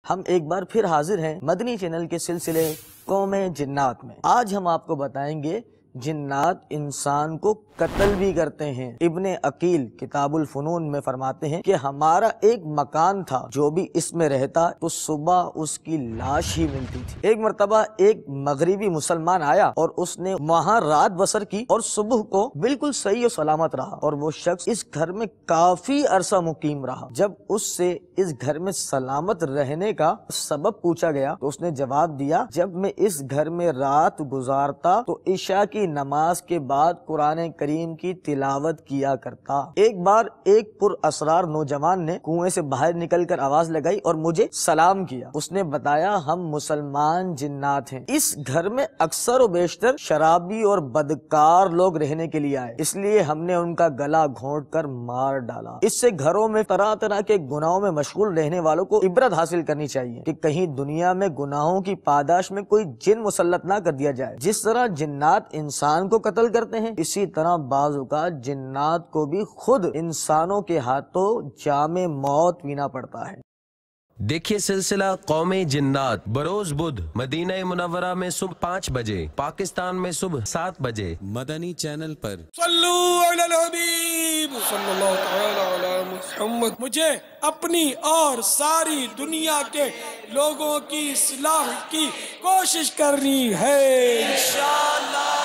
ہم ایک بار پھر حاضر ہیں مدنی چینل کے سلسلے قوم جنات میں۔ آج ہم آپ کو بتائیں گے جنات انسان کو قتل بھی کرتے ہیں۔ ابن عقیل کتاب الفنون میں فرماتے ہیں کہ ہمارا ایک مکان تھا، جو بھی اس میں رہتا تو صبح اس کی لاش ہی ملتی تھی۔ ایک مرتبہ ایک مغربی مسلمان آیا اور اس نے وہاں رات بسر کی اور صبح کو بالکل صحیح و سلامت رہا، اور وہ شخص اس گھر میں کافی عرصہ مقیم رہا۔ جب اس سے اس گھر میں سلامت رہنے کا سبب پوچھا گیا تو اس نے جواب دیا، جب میں اس گھر میں رات گزارتا تو عشاء کی نماز کے بعد قرآن کریم کی تلاوت کیا کرتا۔ ایک بار ایک پر اسرار نوجوان نے کنویں سے باہر نکل کر آواز لگائی اور مجھے سلام کیا۔ اس نے بتایا، ہم مسلمان جنات ہیں، اس گھر میں اکثر و بیشتر شرابی اور بدکار لوگ رہنے کے لیے آئے، اس لیے ہم نے ان کا گلا گھونٹ کر مار ڈالا۔ اس سے گھروں میں طرح طرح کے گناہوں میں مشغول رہنے والوں کو عبرت حاصل کرنی چاہیے کہ کہیں دنیا میں گناہوں کی پاداش میں کوئی جن مسلط نہ کر دیا جائے۔ جس طرح جنات انسان کو قتل کرتے ہیں، اسی طرح بعض اوقات جنات کو بھی خود انسانوں کے ہاتھوں جام موت پینا پڑتا ہے۔ دیکھیے سلسلہ قوم جنات بروز بدھ مدینہ منورہ میں صبح 5 بجے، پاکستان میں صبح 7 بجے، مدنی چینل پر۔ صلو علی الحبیب صلی اللہ تعالی علی محمد۔ مجھے اپنی اور ساری دنیا کے لوگوں کی اصلاح کی کوشش کرنی ہے انشاءاللہ۔